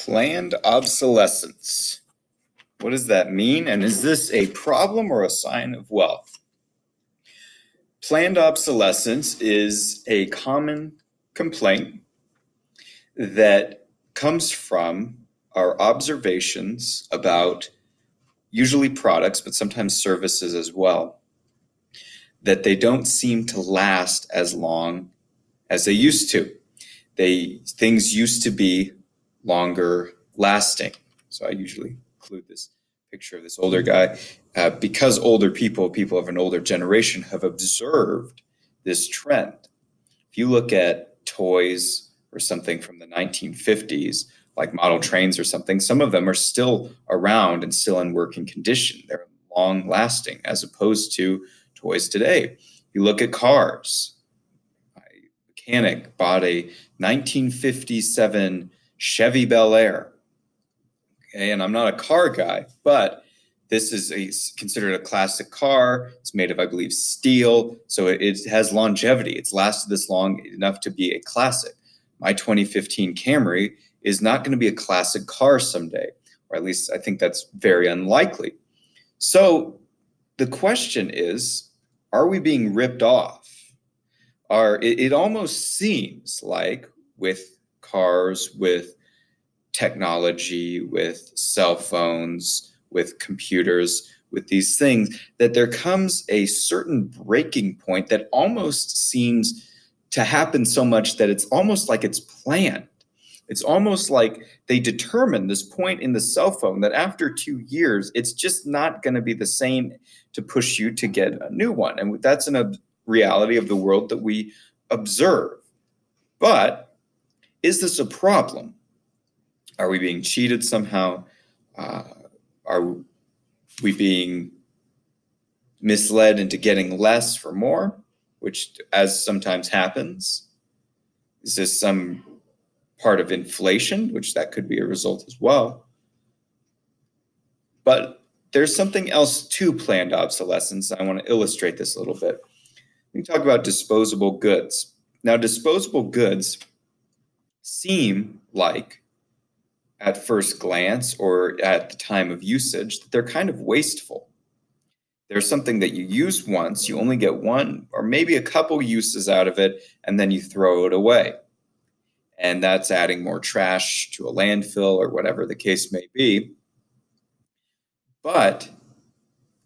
Planned obsolescence. What does that mean? And is this a problem or a sign of wealth? Planned obsolescence is a common complaint that comes from our observations about usually products, but sometimes services as well, that they don't seem to last as long as they used to. Things used to be longer lasting. So I usually include this picture of this older guy because older people of an older generation have observed this trend. If you look at toys or something from the 1950s, like model trains or something, some of them are still around and still in working condition. They're long lasting as opposed to toys today. You look at cars. My mechanic bought a 1957 Chevy Bel Air. Okay, and I'm not a car guy, but this is considered a classic car. It's made of, I believe, steel, so it has longevity. It's lasted this long enough to be a classic. My 2015 Camry is not going to be a classic car someday, or at least I think that's very unlikely. So the question is, are we being ripped off? It almost seems like with cars, with technology, with cell phones, with computers, with these things, that there comes a certain breaking point that almost seems to happen so much that it's almost like it's planned. It's almost like they determine this point in the cell phone that after 2 years, it's just not going to be the same to push you to get a new one. And that's a reality of the world that we observe. But is this a problem? Are we being cheated somehow? Are we being misled into getting less for more, which as sometimes happens? Is this some part of inflation, which that could be a result as well? But there's something else to planned obsolescence. I want to illustrate this a little bit. We talk about disposable goods. Now, disposable goods seem like, at first glance or at the time of usage, that they're kind of wasteful. There's something that you use once, you only get one or maybe a couple uses out of it, and then you throw it away. And that's adding more trash to a landfill or whatever the case may be. But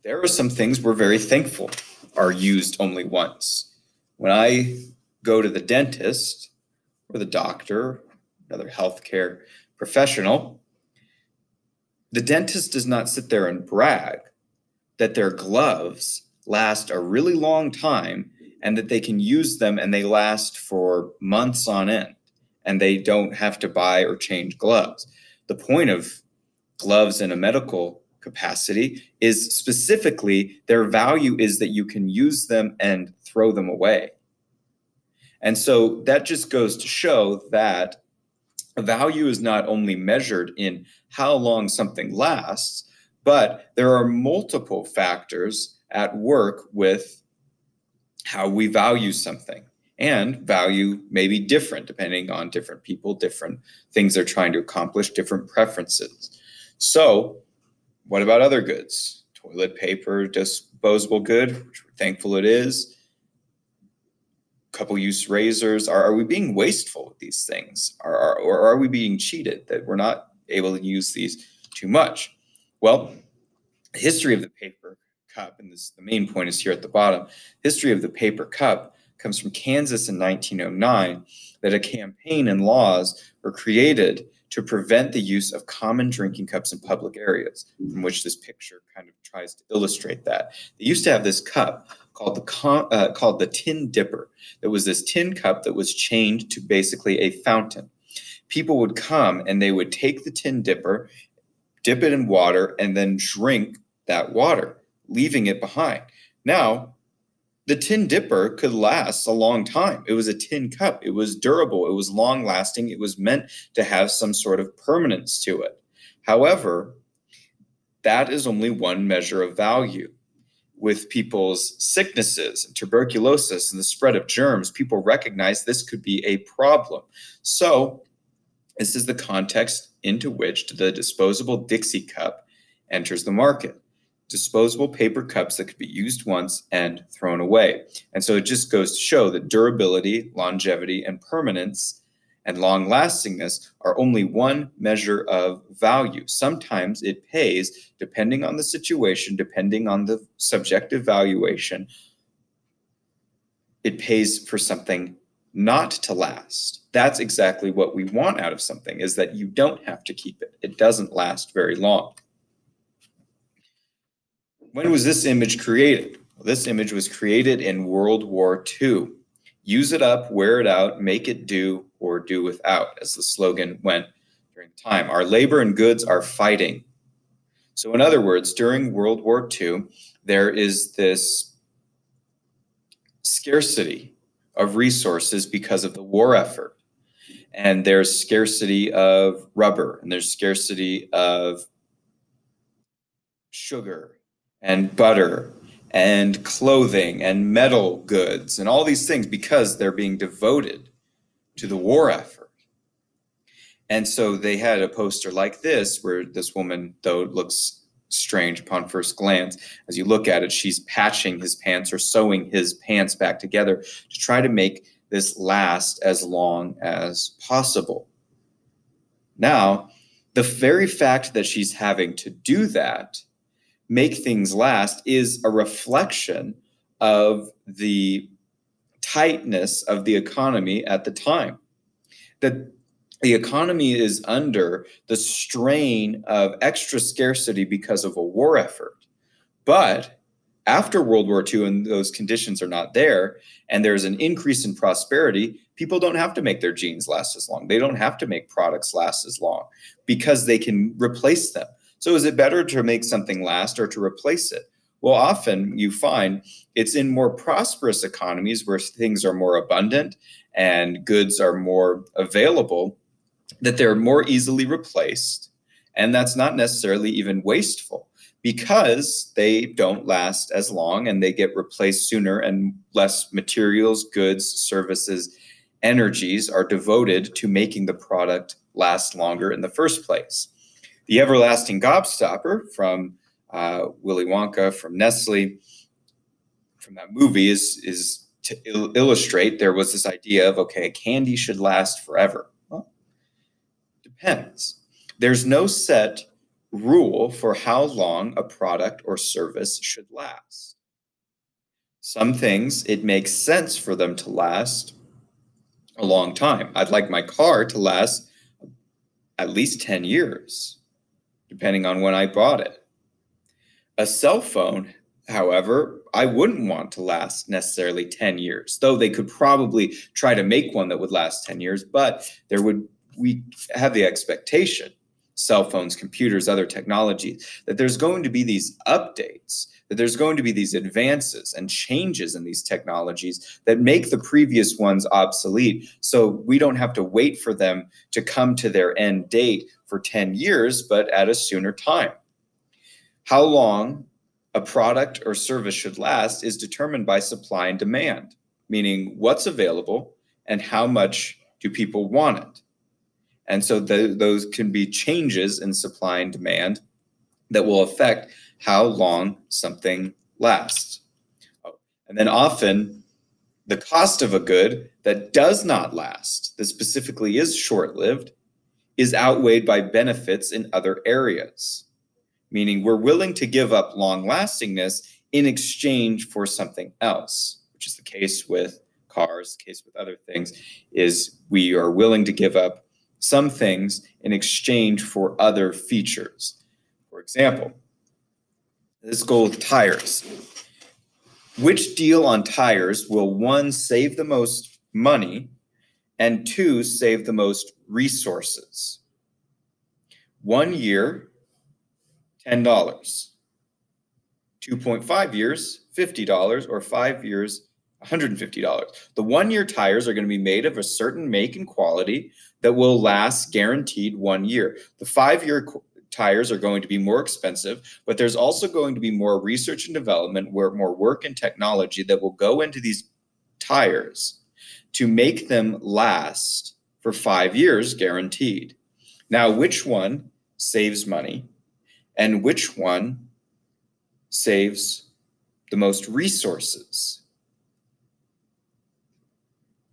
there are some things we're very thankful are used only once. When I go to the dentist or the doctor, another healthcare professional, the dentist does not sit there and brag that their gloves last a really long time and that they can use them and they last for months on end and they don't have to buy or change gloves. The point of gloves in a medical capacity is specifically their value is that you can use them and throw them away. And so that just goes to show that a value is not only measured in how long something lasts, but there are multiple factors at work with how we value something. And value may be different depending on different people, different things they're trying to accomplish, different preferences. So what about other goods? Toilet paper, disposable good, which we're thankful it is. Couple-use razors. Are we being wasteful with these things? Or are we being cheated that we're not able to use these too much? Well, the history of the paper cup, and the main point is here at the bottom, history of the paper cup comes from Kansas in 1909, that a campaign and laws were created to prevent the use of common drinking cups in public areas, from which this picture kind of tries to illustrate that. They used to have this cup called the tin dipper. There was this tin cup that was chained to basically a fountain. People would come and they would take the tin dipper, dip it in water, and then drink that water, leaving it behind. Now, the tin dipper could last a long time. It was a tin cup. It was durable. It was long lasting. It was meant to have some sort of permanence to it. However, that is only one measure of value. With people's sicknesses and tuberculosis and the spread of germs, people recognize this could be a problem. So This is the context into which the disposable Dixie cup enters the market. Disposable paper cups that could be used once and thrown away. And so it just goes to show that durability, longevity, and permanence and long lastingness are only one measure of value. Sometimes it pays, depending on the situation, depending on the subjective valuation, it pays for something not to last. That's exactly what we want out of something, is that you don't have to keep it. It doesn't last very long. When was this image created? Well, this image was created in World War II. Use it up, wear it out, make it do, or do without, as the slogan went during the time. Our labor and goods are fighting. So in other words, during World War II, there is this scarcity of resources because of the war effort. And there's scarcity of rubber, and there's scarcity of sugar and butter and clothing and metal goods and all these things because they're being devoted to the war effort. And so they had a poster like this where this woman, though it looks strange upon first glance, as you look at it, she's patching his pants or sewing his pants back together to try to make this last as long as possible. Now, the very fact that she's having to do that, make things last, is a reflection of the tightness of the economy at the time. That the economy is under the strain of extra scarcity because of a war effort. But after World War II, and those conditions are not there, and there's an increase in prosperity, people don't have to make their jeans last as long. They don't have to make products last as long because they can replace them. So is it better to make something last or to replace it? Well, often you find it's in more prosperous economies where things are more abundant and goods are more available that they're more easily replaced. And that's not necessarily even wasteful because they don't last as long and they get replaced sooner, and less materials, goods, services, energies are devoted to making the product last longer in the first place. The everlasting gobstopper from Willy Wonka, from Nestle, from that movie is to illustrate there was this idea of, okay, candy should last forever. Well, depends. There's no set rule for how long a product or service should last. Some things, it makes sense for them to last a long time. I'd like my car to last at least 10 years, depending on when I bought it. A cell phone, however, I wouldn't want to last necessarily 10 years, though they could probably try to make one that would last 10 years, but we have the expectation, cell phones, computers, other technologies, that there's going to be these updates, that there's going to be these advances and changes in these technologies that make the previous ones obsolete. So we don't have to wait for them to come to their end date for 10 years, but at a sooner time. How long a product or service should last is determined by supply and demand, meaning what's available and how much do people want it. And so those can be changes in supply and demand that will affect how long something lasts. Oh, and then often the cost of a good that does not last, that specifically is short-lived, is outweighed by benefits in other areas. Meaning we're willing to give up long-lastingness in exchange for something else, which is the case with cars, the case with other things, is we are willing to give up some things in exchange for other features. For example, let's go with tires. Which deal on tires will, one, save the most money, and two, save the most resources? 1 year, $10. 2.5 years, $50, or 5 years, $150. The 1 year tires are going to be made of a certain make and quality that will last guaranteed 1 year. The 5 year tires are going to be more expensive, but there's also going to be more research and development, more work and technology that will go into these tires to make them last for 5 years guaranteed. Now, which one saves money and which one saves the most resources?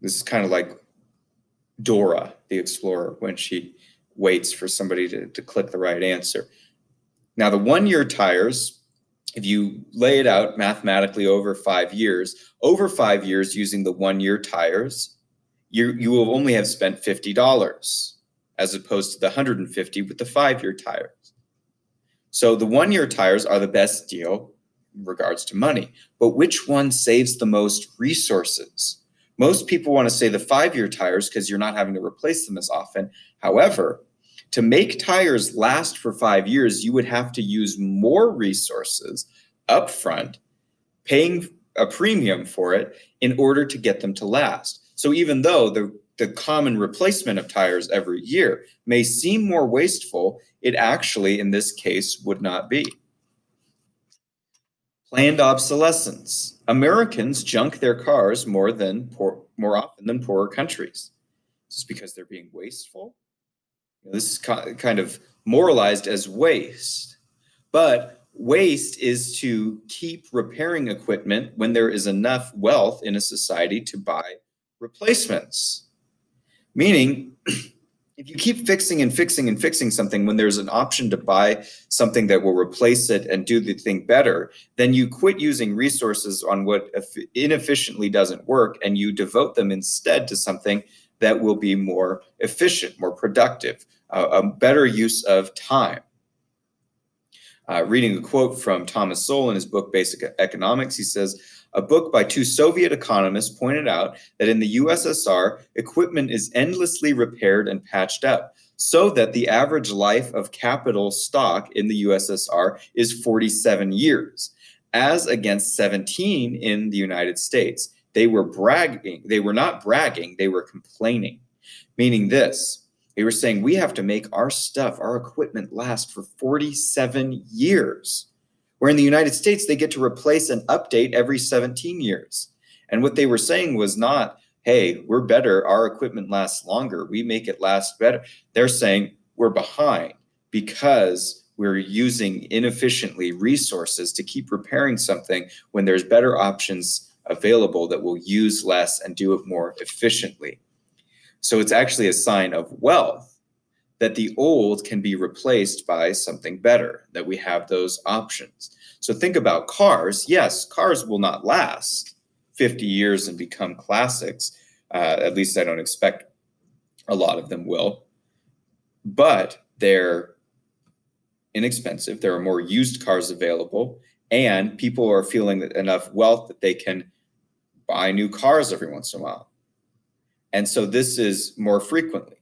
This is kind of like Dora the Explorer when she waits for somebody to click the right answer. Now, the 1 year tires, if you lay it out mathematically over 5 years, using the 1 year tires, you will only have spent $50 as opposed to the $150 with the 5 year tires. So the 1 year tires are the best deal in regards to money, but which one saves the most resources? Most people want to say the 5 year tires because you're not having to replace them as often. However, to make tires last for 5 years, you would have to use more resources upfront, paying a premium for it in order to get them to last. So even though the common replacement of tires every year may seem more wasteful, it actually, in this case, would not be. Planned obsolescence. Americans junk their cars more often than poorer countries. Is this because they're being wasteful? This is kind of moralized as waste, but waste is to keep repairing equipment when there is enough wealth in a society to buy replacements. Meaning, if you keep fixing and fixing and fixing something when there's an option to buy something that will replace it and do the thing better, then you quit using resources on what inefficiently doesn't work and you devote them instead to something that will be more efficient, more productive, a better use of time. Reading a quote from Thomas Sowell in his book, Basic Economics, he says, a book by 2 Soviet economists pointed out that in the USSR, equipment is endlessly repaired and patched up, so that the average life of capital stock in the USSR is 47 years, as against 17 in the United States. They were bragging. They were not bragging. They were complaining, meaning this. They were saying, we have to make our stuff, our equipment last for 47 years. Where in the United States, they get to replace and update every 17 years. And what they were saying was not, hey, we're better, our equipment lasts longer, we make it last better. They're saying we're behind because we're using inefficiently resources to keep repairing something when there's better options available that will use less and do it more efficiently. So it's actually a sign of wealth that the old can be replaced by something better, that we have those options. So think about cars. Yes, cars will not last 50 years and become classics. At least I don't expect a lot of them will. But they're inexpensive. There are more used cars available, and people are feeling enough wealth that they can buy new cars every once in a while. And so this is more frequently.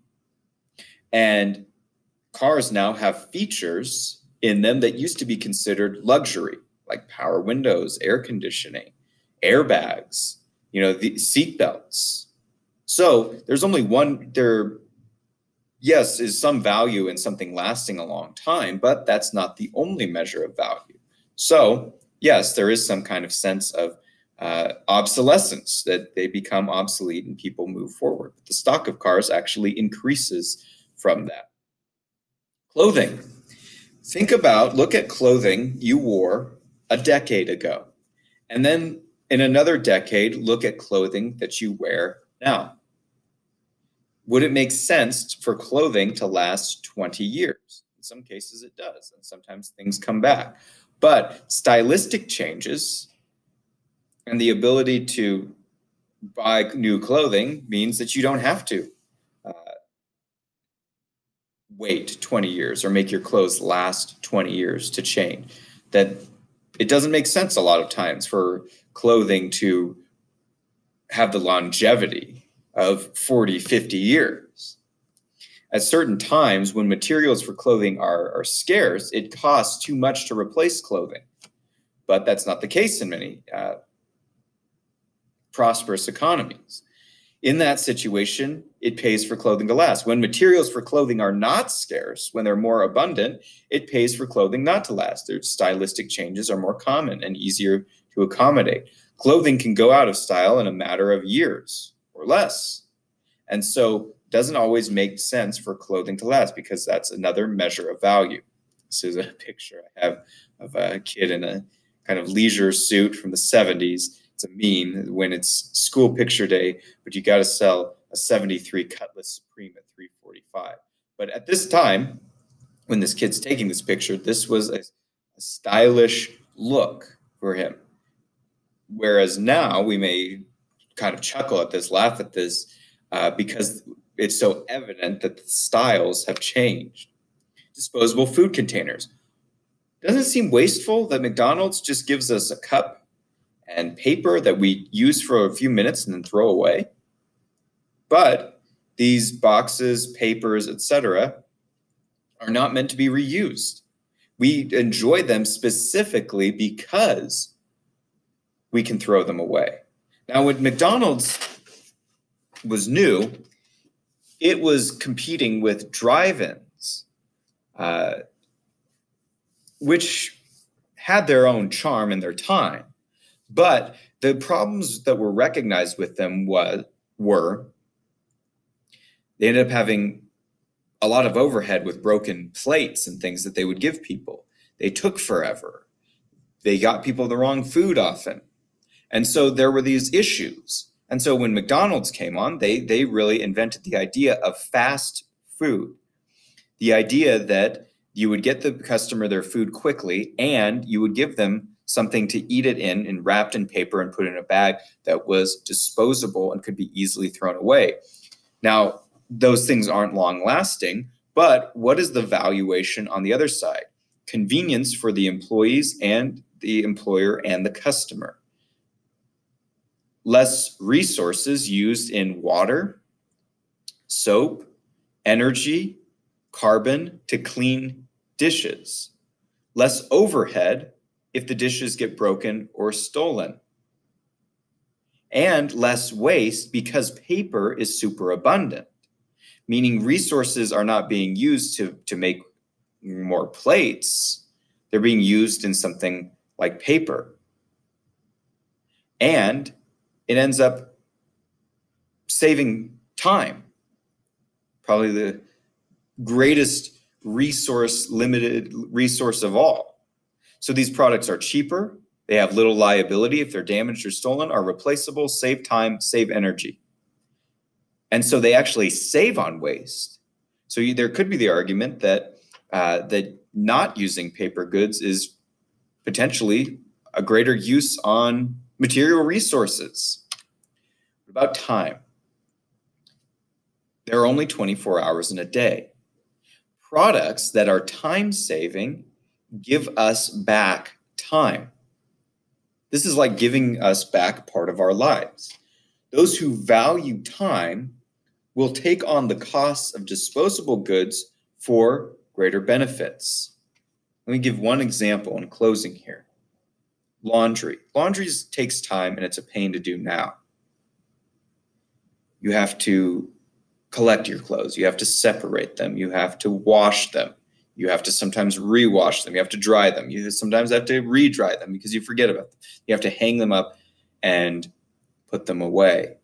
And cars now have features in them that used to be considered luxury, like power windows, air conditioning, airbags, the seat belts. So there's only one, yes, is some value in something lasting a long time, but that's not the only measure of value. So yes, there is some kind of sense of obsolescence, that they become obsolete and people move forward. But the stock of cars actually increases from that. Clothing. Look at clothing you wore a decade ago. And then in another decade, look at clothing that you wear now. Would it make sense for clothing to last 20 years? In some cases it does, and sometimes things come back. But stylistic changes and the ability to buy new clothing means that you don't have to wait 20 years or make your clothes last 20 years to change. That it doesn't make sense a lot of times for clothing to have the longevity of 40, 50 years. At certain times when materials for clothing are scarce, it costs too much to replace clothing. But that's not the case in many prosperous economies. In that situation, it pays for clothing to last. When materials for clothing are not scarce, when they're more abundant, it pays for clothing not to last. Their stylistic changes are more common and easier to accommodate. Clothing can go out of style in a matter of years or less. And so doesn't always make sense for clothing to last, because that's another measure of value. This is a picture I have of a kid in a kind of leisure suit from the 70s. It's a meme when it's school picture day, but you got to sell a 73 Cutlass Supreme at $345. But at this time, when this kid's taking this picture, this was a stylish look for him. Whereas now we may kind of chuckle at this, laugh at this, because it's so evident that the styles have changed. Disposable food containers. Doesn't it seem wasteful that McDonald's just gives us a cup and paper that we use for a few minutes and then throw away? But these boxes, papers, etc., are not meant to be reused. We enjoy them specifically because we can throw them away. Now, when McDonald's was new, it was competing with drive-ins, which had their own charm in their time. But the problems that were recognized with them were they ended up having a lot of overhead with broken plates and things that they would give people. They took forever. They got people the wrong food often. And so there were these issues. And so when McDonald's came on, they really invented the idea of fast food. The idea that you would get the customer their food quickly, and you would give them something to eat it in and wrapped in paper and put in a bag that was disposable and could be easily thrown away. Now, those things aren't long lasting, but what is the valuation on the other side? Convenience for the employees and the employer and the customer. Less resources used in water, soap, energy, carbon to clean dishes. Less overhead if the dishes get broken or stolen. And less waste because paper is super abundant, meaning resources are not being used to make more plates. They're being used in something like paper. And it ends up saving time. Probably the greatest limited resource of all. So these products are cheaper. They have little liability if they're damaged or stolen, are replaceable, save time, save energy. And so they actually save on waste. So there could be the argument that that not using paper goods is potentially a greater use on material resources. What about time? There are only 24 hours in a day. Products that are time-saving give us back time. This is like giving us back part of our lives. Those who value time will take on the costs of disposable goods for greater benefits. Let me give one example in closing here. Laundry. Laundry takes time and it's a pain to do now. You have to collect your clothes. You have to separate them. You have to wash them. You have to sometimes rewash them. You have to dry them. You sometimes have to re-dry them because you forget about them. You have to hang them up and put them away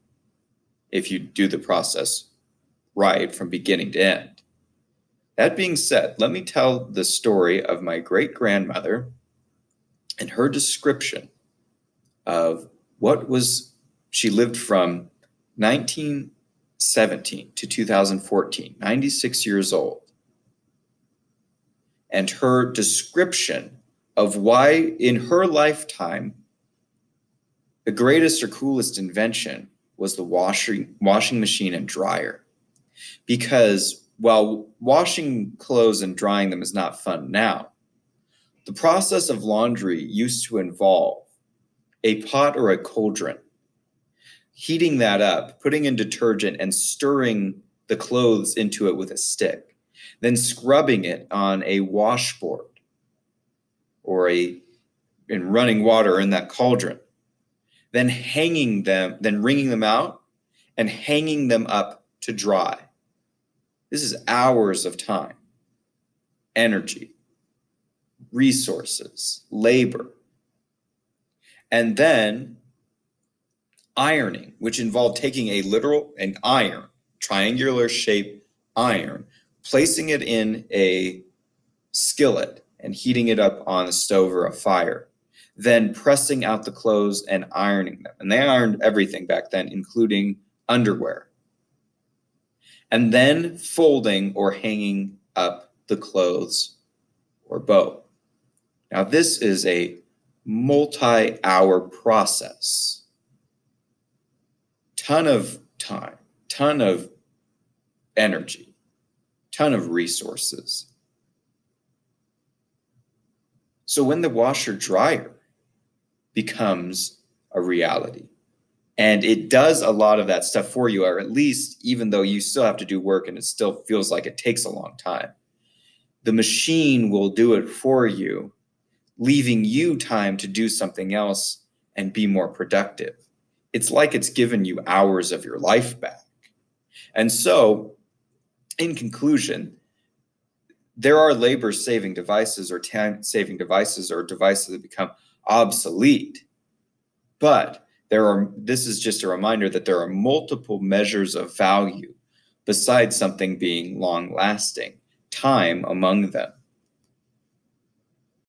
if you do the process right from beginning to end. That being said, let me tell the story of my great-grandmother and her description of she lived from 1917 to 2014, 96 years old. And her description of why in her lifetime, the greatest or coolest invention was the washing machine and dryer. Because while washing clothes and drying them is not fun now, the process of laundry used to involve a pot or a cauldron, heating that up, putting in detergent and stirring the clothes into it with a stick, then scrubbing it on a washboard or in running water in that cauldron, then hanging them, then wringing them out and hanging them up to dry. This is hours of time, energy, resources, labor. And then ironing, which involved taking an iron, triangular shaped iron, placing it in a skillet and heating it up on a stove or a fire, then pressing out the clothes and ironing them. And they ironed everything back then, including underwear. And then folding or hanging up the clothes or bow. Now, this is a multi-hour process. Ton of time, ton of energy, ton of resources. So when the washer dryer becomes a reality, and it does a lot of that stuff for you, or at least even though you still have to do work and it still feels like it takes a long time, the machine will do it for you, leaving you time to do something else and be more productive. It's like it's given you hours of your life back. And so, in conclusion, there are labor-saving devices or time-saving devices or devices that become obsolete. But this is just a reminder that there are multiple measures of value besides something being long-lasting, time among them.